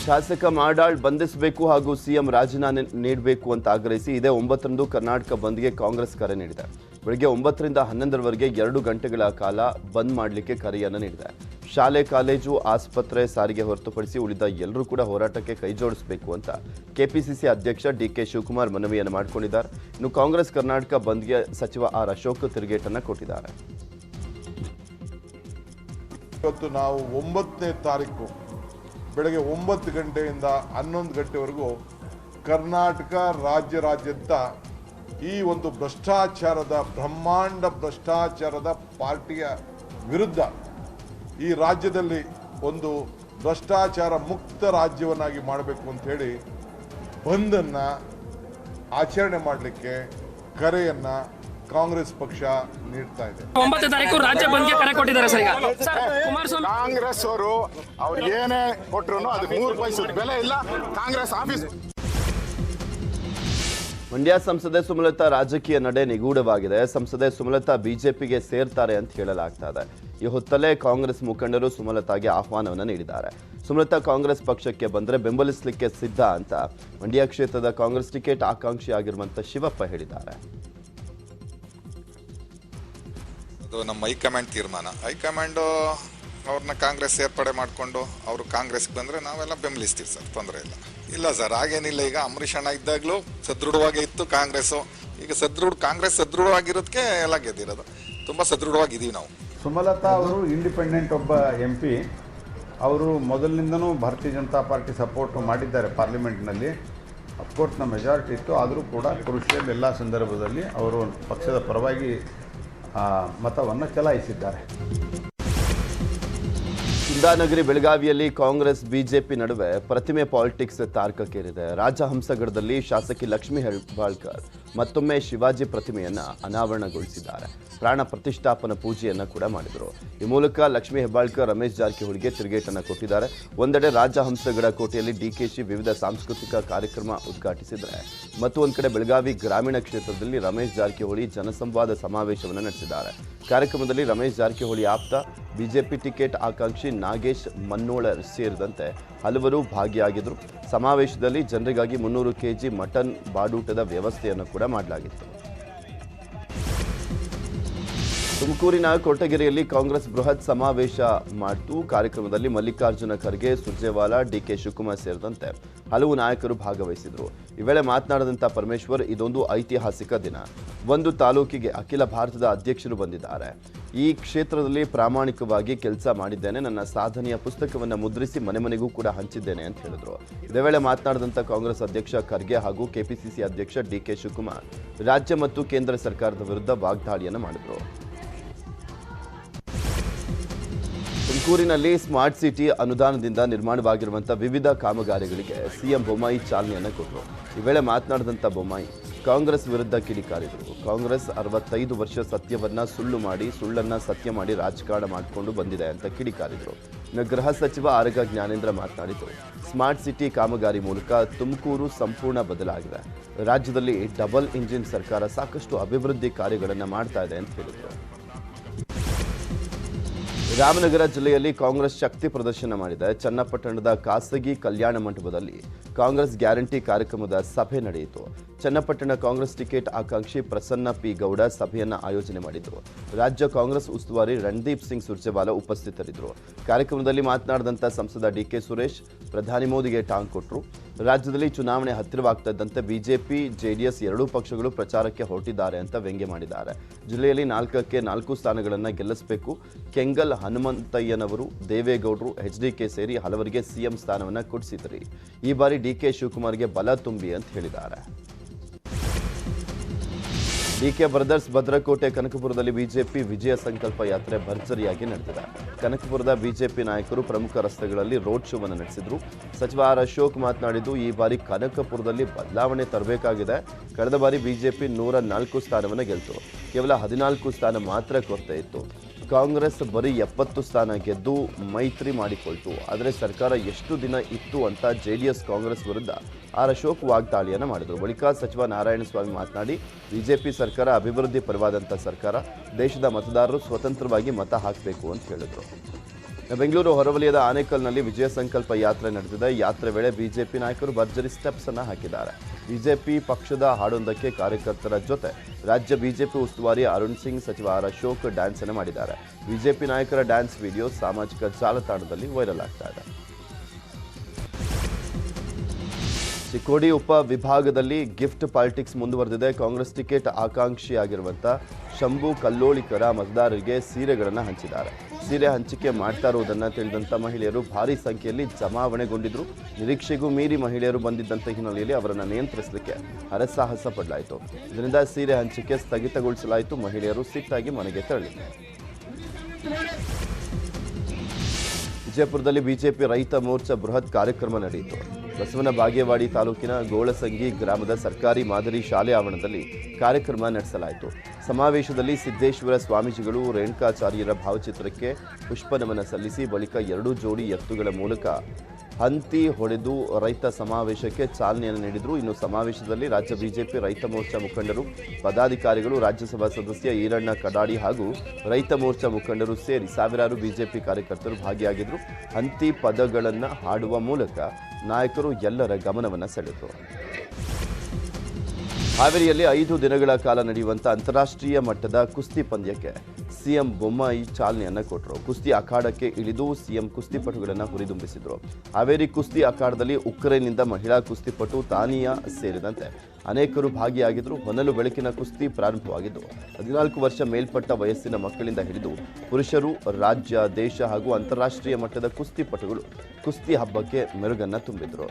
ಶಾಸಕ ಮಾಡಾಳ್ ಬಂಧಿಸಬೇಕು ಹಾಗೂ ಸಿಎಂ ರಾಜೀನಾಮೆ ನೀಡಬೇಕು ಅಂತ ಆಗ್ರಹಿಸಿ ಇದೇ 9ರಂದು ಕರ್ನಾಟಕ ಬಂದ್ಗೆ ಕಾಂಗ್ರೆಸ್ ಕರೆ ನೀಡಿದೆ. ಬೆಳಗ್ಗೆ 9ರಿಂದ 11ರವರೆಗೆ 2 ಗಂಟೆಗಳ ಕಾಲ ಬಂದ್ ಮಾಡಲಿಕ್ಕೆ ಕರೆಯನ್ನು ನೀಡಿದೆ. ಶಾಲೆ, ಕಾಲೇಜು, ಆಸ್ಪತ್ರೆ, ಸಾರಿಗೆ ಹೊರತುಪಡಿಸಿ ಉಳಿದ ಎಲ್ಲರೂ ಕೂಡ ಹೋರಾಟಕ್ಕೆ ಕೈಜೋಡಿಸಬೇಕು ಅಂತ ಕೆಪಿಸಿಸಿ ಅಧ್ಯಕ್ಷ ಡಿಕೆ ಶಿವಕುಮಾರ್ ಮನವಿಯನ್ನು ಮಾಡಿಕೊಂಡಿದ್ದಾರೆ. ಇನ್ನು ಕಾಂಗ್ರೆಸ್ ಕರ್ನಾಟಕ ಬಂದ್ಗೆ ಸಚಿವ ಆರ್ ಅಶೋಕ್ ತಿರುಗೇಟನ್ನು ಕೊಟ್ಟಿದ್ದಾರೆ. ಇವತ್ತು ನಾವು 9ನೇ ತಾರೀಕು ಬೆಳಗ್ಗೆ 9 ಗಂಟೆಯಿಂದ 11 ಗಂಟೆವರೆಗೂ ಕರ್ನಾಟಕ ರಾಜ್ಯಾದ್ಯಂತ ಈ ಒಂದು ಭ್ರಷ್ಟಾಚಾರದ ಬ್ರಹ್ಮಾಂಡ ಭ್ರಷ್ಟಾಚಾರದ ಪಾರ್ಟಿಯ ವಿರುದ್ಧ ಈ ರಾಜ್ಯದಲ್ಲಿ ಒಂದು ಭ್ರಷ್ಟಾಚಾರ ಮುಕ್ತ ರಾಜ್ಯವನ್ನಾಗಿ ಮಾಡಬೇಕು ಅಂತ ಹೇಳಿ ಬಂದನ್ನು ಆಚರಣೆ ಮಾಡಲಿಕ್ಕೆ ಕರೆಯನ್ನು ಕಾಂಗ್ರೆಸ್ ಪಕ್ಷ ನೀಡ್ತಾ ಇದೆ. 9ನೇ ತಾರೀಕು ರಾಜ್ಯ ಬಂದ್ಗೆ ಕರೆ ಕೊಟ್ಟಿದ್ದಾರೆ ಸರ್. ಈಗ ಕುಮಾರಸ್ವಾಮಿ ಕಾಂಗ್ರೆಸ್ ಅವ್ರು ಏನೇ ಕೊಟ್ಟರು ಅದಕ್ಕೆ 3 ಪೈಸೆ ಬೆಲೆ ಇಲ್ಲ. ಕಾಂಗ್ರೆಸ್ ಆಫೀಸ್ ಮಂಡ್ಯ ಸಂಸದೆ ಸುಮಲತಾ ರಾಜಕೀಯ ನಡೆ ನಿಗೂಢವಾಗಿದೆ. ಸಂಸದೆ ಸುಮಲತಾ ಬಿಜೆಪಿಗೆ ಸೇರ್ತಾರೆ ಅಂತ ಹೇಳಲಾಗ್ತಾ ಇದೆ. ಈ ಹೊತ್ತಲ್ಲೇ ಕಾಂಗ್ರೆಸ್ ಮುಖಂಡರು ಸುಮಲತಾಗೆ ಆಹ್ವಾನವನ್ನು ನೀಡಿದ್ದಾರೆ. ಸುಮಲತಾ ಕಾಂಗ್ರೆಸ್ ಪಕ್ಷಕ್ಕೆ ಬಂದರೆ ಬೆಂಬಲಿಸಲಿಕ್ಕೆ ಸಿದ್ಧ ಅಂತ ಮಂಡ್ಯ ಕ್ಷೇತ್ರದ ಕಾಂಗ್ರೆಸ್ ಟಿಕೆಟ್ ಆಕಾಂಕ್ಷಿಯಾಗಿರುವಂತ ಶಿವಪ್ಪ ಹೇಳಿದ್ದಾರೆ. ನಮ್ಮ ಹೈಕಮಾಂಡ್ ತೀರ್ಮಾನ. ಹೈಕಮಾಂಡ್ ಅವ್ರನ್ನ ಕಾಂಗ್ರೆಸ್ ಸೇರ್ಪಡೆ ಮಾಡಿಕೊಂಡು ಅವರು ಕಾಂಗ್ರೆಸ್ಗೆ ಬಂದರೆ ನಾವೆಲ್ಲ ಬೆಂಬಲಿಸ್ತೀವಿ ಸರ್, ತೊಂದರೆ ಇಲ್ಲ ಸರ್. ಹಾಗೇನಿಲ್ಲ. ಈಗ ಅಂಬರೀಷ್ ಅಣ್ಣ ಇದ್ದಾಗಲೂ ಸದೃಢವಾಗಿ ಇತ್ತು ಕಾಂಗ್ರೆಸ್ಸು. ಈಗ ಕಾಂಗ್ರೆಸ್ ಸದೃಢವಾಗಿರೋದಕ್ಕೆ ಎಲ್ಲ ಗೆದ್ದಿರೋದು. ತುಂಬ ಸದೃಢವಾಗಿದ್ದೀವಿ ನಾವು. ಸುಮಲತಾ ಅವರು ಇಂಡಿಪೆಂಡೆಂಟ್ ಒಬ್ಬ MP. ಅವರು ಮೊದಲಿನಿಂದನೂ ಭಾರತೀಯ ಜನತಾ ಪಾರ್ಟಿ ಸಪೋರ್ಟ್ ಮಾಡಿದ್ದಾರೆ ಪಾರ್ಲಿಮೆಂಟ್ನಲ್ಲಿ. ಅಫ್ಕೋರ್ಸ್ ಮೆಜಾರಿಟಿ ಇತ್ತು, ಆದರೂ ಕೂಡ ಕ್ರೂಷಿಯಲ್ ಎಲ್ಲ ಸಂದರ್ಭದಲ್ಲಿ ಅವರು ಪಕ್ಷದ ಪರವಾಗಿ ಮತವನ್ನು ಚಲಾಯಿಸಿದ್ದಾರೆ. ಕುಂದಾನಗರಿ ಬೆಳಗಾವಿಯಲ್ಲಿ ಕಾಂಗ್ರೆಸ್ ಬಿಜೆಪಿ ನಡುವೆ ಪ್ರತಿಮೆ ಪಾಲಿಟಿಕ್ಸ್ ತಾರಕಕ್ಕೇರಿದೆ. ರಾಜಹಂಸಗಢದಲ್ಲಿ ಶಾಸಕಿ ಲಕ್ಷ್ಮೀ ಹೆಬ್ಬಾಳ್ಕರ್ ಮತ್ತೊಮ್ಮೆ ಶಿವಾಜಿ ಪ್ರತಿಮೆಯನ್ನ ಅನಾವರಣಗೊಳಿಸಿದ್ದಾರೆ. ಪ್ರಾಣ ಪ್ರತಿಷ್ಠಾಪನಾ ಪೂಜೆಯನ್ನ ಕೂಡ ಮಾಡಿದರು. ಈ ಮೂಲಕ ಲಕ್ಷ್ಮೀ ಹೆಬ್ಬಾಳ್ಕರ್ ರಮೇಶ್ ಜಾರಕಿಹೊಳಿಗೆ ತಿರುಗೇಟನ್ನು ಕೊಟ್ಟಿದ್ದಾರೆ. ಒಂದೆಡೆ ರಾಜಹಂಸಗಢ ಕೋಟೆಯಲ್ಲಿ ಡಿಕೆಶಿ ವಿವಿಧ ಸಾಂಸ್ಕೃತಿಕ ಕಾರ್ಯಕ್ರಮ ಉದ್ಘಾಟಿಸಿದರೆ ಒಂದ್ ಕಡೆ ಬೆಳಗಾವಿ ಗ್ರಾಮೀಣ ಕ್ಷೇತ್ರದಲ್ಲಿ ರಮೇಶ್ ಜಾರಕಿಹೊಳಿ ಜನಸಂವಾದ ಸಮಾವೇಶವನ್ನು ನಡೆಸಿದ್ದಾರೆ. ಕಾರ್ಯಕ್ರಮದಲ್ಲಿ ರಮೇಶ್ ಜಾರಕಿಹೊಳಿ ಆಪ್ತ, ಬಿಜೆಪಿ ಟಿಕೆಟ್ ಆಕಾಂಕ್ಷಿ ನಾಗೇಶ್ ಮನ್ನೋಳರ್ ಸೇರಿದಂತೆ ಹಲವರು ಭಾಗಿಯಾಗಿದ್ದರು. ಸಮಾವೇಶದಲ್ಲಿ ಜನರಿಗಾಗಿ 300 ಕೆಜಿ ಮಟನ್ ಬಾಡೂಟದ ವ್ಯವಸ್ಥೆಯನ್ನು ಕೂಡ ಮಾಡಲಾಗಿತ್ತು. ತುಮಕೂರಿನ ಕೊರಟಗೆರೆಯಲ್ಲಿ ಕಾಂಗ್ರೆಸ್ ಬೃಹತ್ ಸಮಾವೇಶ ಮಾಡಿತು. ಕಾರ್ಯಕ್ರಮದಲ್ಲಿ ಮಲ್ಲಿಕಾರ್ಜುನ ಖರ್ಗೆ, ಸುರ್ಜೇವಾಲಾ, ಡಿಕೆ ಶಿವಕುಮಾರ್ ಸೇರಿದಂತೆ ಹಲವು ನಾಯಕರು ಭಾಗವಹಿಸಿದರು. ಈ ವೇಳೆ ಮಾತನಾಡಿದಂಥ ಪರಮೇಶ್ವರ್, ಇದೊಂದು ಐತಿಹಾಸಿಕ ದಿನ. ಒಂದು ತಾಲೂಕಿಗೆ ಅಖಿಲ ಭಾರತದ ಅಧ್ಯಕ್ಷರು ಬಂದಿದ್ದಾರೆ. ಈ ಕ್ಷೇತ್ರದಲ್ಲಿ ಪ್ರಾಮಾಣಿಕವಾಗಿ ಕೆಲಸ ಮಾಡಿದ್ದೇನೆ. ನನ್ನ ಸಾಧನೆಯ ಪುಸ್ತಕವನ್ನು ಮುದ್ರಿಸಿ ಮನೆ ಮನೆಗೂ ಕೂಡ ಹಂಚಿದ್ದೇನೆ ಅಂತ ಹೇಳಿದರು. ಇದೇ ವೇಳೆ ಮಾತನಾಡಿದಂಥ ಕಾಂಗ್ರೆಸ್ ಅಧ್ಯಕ್ಷ ಖರ್ಗೆ ಹಾಗೂ ಕೆಪಿಸಿಸಿ ಅಧ್ಯಕ್ಷ ಡಿಕೆ ಶಿವಕುಮಾರ್ ರಾಜ್ಯ ಮತ್ತು ಕೇಂದ್ರ ಸರ್ಕಾರದ ವಿರುದ್ಧ ವಾಗ್ದಾಳಿಯನ್ನು ಮಾಡಿದರು. ತುಮಕೂರಿನಲ್ಲಿ ಸ್ಮಾರ್ಟ್ ಸಿಟಿ ಅನುದಾನದಿಂದ ನಿರ್ಮಾಣವಾಗಿರುವಂತಹ ವಿವಿಧ ಕಾಮಗಾರಿಗಳಿಗೆ ಸಿಎಂ ಬೊಮ್ಮಾಯಿ ಚಾಲನೆಯನ್ನು ಕೊಟ್ಟರು. ಈ ವೇಳೆ ಮಾತನಾಡಿದಂಥ ಬೊಮ್ಮಾಯಿ ಕಾಂಗ್ರೆಸ್ ವಿರುದ್ಧ ಕಿಡಿಕಾರಿದರು. ಕಾಂಗ್ರೆಸ್ 65 ವರ್ಷ ಸತ್ಯವನ್ನ ಸುಳ್ಳು ಮಾಡಿ, ಸುಳ್ಳನ್ನ ಸತ್ಯ ಮಾಡಿ ರಾಜಕಾರಣ ಮಾಡಿಕೊಂಡು ಬಂದಿದೆ ಅಂತ ಕಿಡಿಕಾರಿದರು. ಇನ್ನು ಗೃಹ ಸಚಿವ ಆರಗ ಜ್ಞಾನೇಂದ್ರ ಮಾತನಾಡಿದರು, ಸ್ಮಾರ್ಟ್ ಸಿಟಿ ಕಾಮಗಾರಿ ಮೂಲಕ ತುಮಕೂರು ಸಂಪೂರ್ಣ ಬದಲಾಗಿದೆ. ರಾಜ್ಯದಲ್ಲಿ ಡಬಲ್ ಇಂಜಿನ್ ಸರ್ಕಾರ ಸಾಕಷ್ಟು ಅಭಿವೃದ್ಧಿ ಕಾರ್ಯಗಳನ್ನು ಮಾಡ್ತಾ ಇದೆ ಅಂತ ಹೇಳಿದರು. ರಾಮನಗರ ಜಿಲ್ಲೆಯಲ್ಲಿ ಕಾಂಗ್ರೆಸ್ ಶಕ್ತಿ ಪ್ರದರ್ಶನ ಮಾಡಿದೆ. ಚನ್ನಪಟ್ಟಣದ ಖಾಸಗಿ ಕಲ್ಯಾಣ ಮಂಟಪದಲ್ಲಿ ಕಾಂಗ್ರೆಸ್ ಗ್ಯಾರಂಟಿ ಕಾರ್ಯಕ್ರಮದ ಸಭೆ ನಡೆಯಿತು. ಚನ್ನಪಟ್ಟಣ ಕಾಂಗ್ರೆಸ್ ಟಿಕೆಟ್ ಆಕಾಂಕ್ಷಿ ಪ್ರಸನ್ನ ಪಿ ಗೌಡ ಸಭೆಯನ್ನು ಆಯೋಜನೆ ಮಾಡಿದರು. ರಾಜ್ಯ ಕಾಂಗ್ರೆಸ್ ಉಸ್ತುವಾರಿ ರಣದೀಪ್ ಸಿಂಗ್ ಸುರ್ಜೇವಾಲಾ ಉಪಸ್ಥಿತರಿದ್ದರು. ಕಾರ್ಯಕ್ರಮದಲ್ಲಿ ಮಾತನಾಡಿದಂಥ ಸಂಸದ ಡಿಕೆ ಸುರೇಶ್ ಪ್ರಧಾನಿ ಮೋದಿಗೆ ಟಾಂಗ್ ಕೊಟ್ಟರು. ರಾಜ್ಯದಲ್ಲಿ ಚುನಾವಣೆ ಹತ್ತಿರವಾಗ್ತಾ ಇದ್ದಂತೆ ಬಿಜೆಪಿ, ಜೆಡಿಎಸ್ ಎರಡೂ ಪಕ್ಷಗಳು ಪ್ರಚಾರಕ್ಕೆ ಹೊರಟಿದ್ದಾರೆ ಅಂತ ವ್ಯಂಗ್ಯ ಮಾಡಿದ್ದಾರೆ. ಜಿಲ್ಲೆಯಲ್ಲಿ 4ಕ್ಕೆ 4 ಸ್ಥಾನಗಳನ್ನು ಗೆಲ್ಲಿಸಬೇಕು. ಕೆಂಗಲ್ ಹನುಮಂತಯ್ಯನವರು, ದೇವೇಗೌಡರು, HDK ಸೇರಿ ಹಲವರಿಗೆ ಸಿಎಂ ಸ್ಥಾನವನ್ನು ಕೊಡಿಸಿದ್ರಿ. ಈ ಬಾರಿ ಡಿಕೆ ಶಿವಕುಮಾರ್ಗೆ ಬಲ ತುಂಬಿ ಅಂತ ಹೇಳಿದ್ದಾರೆ. ಡಿಕೆ ಬ್ರದರ್ಸ್ ಭದ್ರಕೋಟೆ ಕನಕಪುರದಲ್ಲಿ ಬಿಜೆಪಿ ವಿಜಯ ಸಂಕಲ್ಪ ಯಾತ್ರೆ ಭರ್ಜರಿಯಾಗಿ ನಡೆದಿದೆ. ಕನಕಪುರದ ಬಿಜೆಪಿ ನಾಯಕರು ಪ್ರಮುಖ ರಸ್ತೆಗಳಲ್ಲಿ ರೋಡ್ ಶೋವನ್ನು ನಡೆಸಿದರು. ಸಚಿವ ಆರ್ ಅಶೋಕ್ ಮಾತನಾಡಿದ್ದು, ಈ ಬಾರಿ ಕನಕಪುರದಲ್ಲಿ ಬದಲಾವಣೆ ತರಬೇಕಾಗಿದೆ. ಕಳೆದ ಬಾರಿ ಬಿಜೆಪಿ 104 ಸ್ಥಾನವನ್ನು ಗೆಲ್ತು. ಕೇವಲ 14 ಸ್ಥಾನ ಮಾತ್ರ ಕೊರತೆ ಇತ್ತು. ಕಾಂಗ್ರೆಸ್ ಬರೀ 70 ಸ್ಥಾನ ಗೆದ್ದು ಮೈತ್ರಿ ಮಾಡಿಕೊಳ್ತು. ಆದರೆ ಸರ್ಕಾರ ಎಷ್ಟು ದಿನ ಇತ್ತು ಅಂತ JDS ಕಾಂಗ್ರೆಸ್ ವಿರುದ್ಧ ಆರ್ ಅಶೋಕ್ ವಾಗ್ದಾಳಿಯನ್ನು ಮಾಡಿದರು. ಬಳಿಕ ಸಚಿವ ನಾರಾಯಣಸ್ವಾಮಿ ಮಾತನಾಡಿ, ಬಿಜೆಪಿ ಸರ್ಕಾರ ಅಭಿವೃದ್ಧಿ ಪರವಾದಂಥ ಸರ್ಕಾರ. ದೇಶದ ಮತದಾರರು ಸ್ವತಂತ್ರವಾಗಿ ಮತ ಹಾಕಬೇಕು ಅಂತ ಹೇಳಿದರು. ಬೆಂಗಳೂರು ಹೊರವಲಯದ ಆನೇಕಲ್ನಲ್ಲಿ ವಿಜಯ ಸಂಕಲ್ಪ ಯಾತ್ರೆ ನಡೆದಿದೆ. ಯಾತ್ರೆ ವೇಳೆ ಬಿಜೆಪಿ ನಾಯಕರು ಭರ್ಜರಿ ಸ್ಟೆಪ್ಸ್ ಅನ್ನು ಹಾಕಿದ್ದಾರೆ. ಬಿಜೆಪಿ ಪಕ್ಷದ ಹಾಡೊಂದಕ್ಕೆ ಕಾರ್ಯಕರ್ತರ ಜೊತೆ ರಾಜ್ಯ ಬಿಜೆಪಿ ಉಸ್ತುವಾರಿ ಅರುಣ್ ಸಿಂಗ್, ಸಚಿವ ಆರ್ ಅಶೋಕ್ ಡ್ಯಾನ್ಸ್ ಅನ್ನು ಮಾಡಿದ್ದಾರೆ. ಬಿಜೆಪಿ ನಾಯಕರ ಡ್ಯಾನ್ಸ್ ವಿಡಿಯೋ ಸಾಮಾಜಿಕ ಜಾಲತಾಣದಲ್ಲಿ ವೈರಲ್ ಆಗ್ತಾ ಇದೆ. ಚಿಕ್ಕೋಡಿ ಉಪ ವಿಭಾಗದಲ್ಲಿ ಗಿಫ್ಟ್ ಪಾಲಿಟಿಕ್ಸ್ ಮುಂದುವರೆದಿದೆ. ಕಾಂಗ್ರೆಸ್ ಟಿಕೆಟ್ ಆಕಾಂಕ್ಷಿಯಾಗಿರುವಂಥ ಶಂಭು ಕಲ್ಲೋಳಿಕರ ಮತದಾರರಿಗೆ ಸೀರೆಗಳನ್ನು ಹಂಚಿದ್ದಾರೆ. ಸೀರೆ ಹಂಚಿಕೆ ಮಾಡ್ತಾ ಇರುವುದನ್ನು ತಿಳಿದಂಥ ಮಹಿಳೆಯರು ಭಾರೀ ಸಂಖ್ಯೆಯಲ್ಲಿ ಜಮಾವಣೆಗೊಂಡಿದ್ದರು. ನಿರೀಕ್ಷೆಗೂ ಮೀರಿ ಮಹಿಳೆಯರು ಬಂದಿದ್ದಂಥ ಹಿನ್ನೆಲೆಯಲ್ಲಿ ಅವರನ್ನು ನಿಯಂತ್ರಿಸಲಿಕ್ಕೆ ಹರಸಾಹಸ ಪಡಲಾಯಿತು. ಇದರಿಂದ ಸೀರೆ ಹಂಚಿಕೆ ಸ್ಥಗಿತಗೊಳಿಸಲಾಯಿತು. ಮಹಿಳೆಯರು ಸಿಟ್ಟಾಗಿ ಮನೆಗೆ ತೆರಳಿದರು. ವಿಜಯಪುರದಲ್ಲಿ ಬಿಜೆಪಿ ರೈತ ಮೋರ್ಚಾ ಬೃಹತ್ ಕಾರ್ಯಕ್ರಮ ನಡೆಯಿತು. ಬಸವನ ಬಾಗೇವಾಡಿ ತಾಲೂಕಿನ ಗೋಳಸಂಗಿ ಗ್ರಾಮದ ಸರ್ಕಾರಿ ಮಾದರಿ ಶಾಲೆ ಆವರಣದಲ್ಲಿ ಕಾರ್ಯಕ್ರಮ ನಡೆಸಲಾಯಿತು. ಸಮಾವೇಶದಲ್ಲಿ ಸಿದ್ದೇಶ್ವರ ಸ್ವಾಮೀಜಿಗಳು ರೇಣುಕಾಚಾರ್ಯರ ಭಾವಚಿತ್ರಕ್ಕೆ ಪುಷ್ಪನಮನ ಸಲ್ಲಿಸಿ ಬಳಿಕ 2 ಜೋಡಿ ಎತ್ತುಗಳ ಮೂಲಕ ಹಂತಿ ಹೊಡೆದು ರೈತ ಸಮಾವೇಶಕ್ಕೆ ಚಾಲನೆಯನ್ನು ನೀಡಿದರು. ಇನ್ನು ಸಮಾವೇಶದಲ್ಲಿ ರಾಜ್ಯ ಬಿಜೆಪಿ ರೈತ ಮೋರ್ಚಾ ಮುಖಂಡರು, ಪದಾಧಿಕಾರಿಗಳು, ರಾಜ್ಯಸಭಾ ಸದಸ್ಯ ಈರಣ್ಣ ಕಡಾಡಿ ಹಾಗೂ ರೈತ ಮೋರ್ಚಾ ಮುಖಂಡರು ಸೇರಿ ಸಾವಿರಾರು ಬಿಜೆಪಿ ಕಾರ್ಯಕರ್ತರು ಭಾಗಿಯಾಗಿದ್ದರು. ಹಂತಿ ಪದಗಳನ್ನು ಹಾಡುವ ಮೂಲಕ ನಾಯಕರು ಎಲ್ಲರ ಗಮನವನ್ನು ಸೆಳೆದರು. ಹಾವೇರಿಯಲ್ಲಿ 5 ದಿನಗಳ ಕಾಲ ನಡೆಯುವಂಥ ಅಂತಾರಾಷ್ಟ್ರೀಯ ಮಟ್ಟದ ಕುಸ್ತಿ ಪಂದ್ಯಕ್ಕೆ ಸಿಎಂ ಬೊಮ್ಮಾಯಿ ಚಾಲನೆಯನ್ನು ಕೊಟ್ಟರು. ಕುಸ್ತಿ ಅಖಾಡಕ್ಕೆ ಇಳಿದು ಸಿಎಂ ಕುಸ್ತಿಪಟುಗಳನ್ನು ಹುರಿದುಂಬಿಸಿದರು. ಹಾವೇರಿ ಕುಸ್ತಿ ಅಖಾಡದಲ್ಲಿ ಉಕ್ರೇನ್ನಿಂದ ಮಹಿಳಾ ಕುಸ್ತಿಪಟು ತಾನಿಯಾ ಸೇರಿದಂತೆ ಅನೇಕರು ಭಾಗಿಯಾಗಿದ್ದರು. ಹೊನಲು ಬೆಳಕಿನ ಕುಸ್ತಿ ಪ್ರಾರಂಭವಾಗಿದ್ದು 14 ವರ್ಷ ಮೇಲ್ಪಟ್ಟ ವಯಸ್ಸಿನ ಮಕ್ಕಳಿಂದ ಹಿಡಿದು ಪುರುಷರು, ರಾಜ್ಯ, ದೇಶ ಹಾಗೂ ಅಂತಾರಾಷ್ಟ್ರೀಯ ಮಟ್ಟದ ಕುಸ್ತಿಪಟುಗಳು ಕುಸ್ತಿ ಹಬ್ಬಕ್ಕೆ ಮೆರುಗನ್ನು ತುಂಬಿದರು.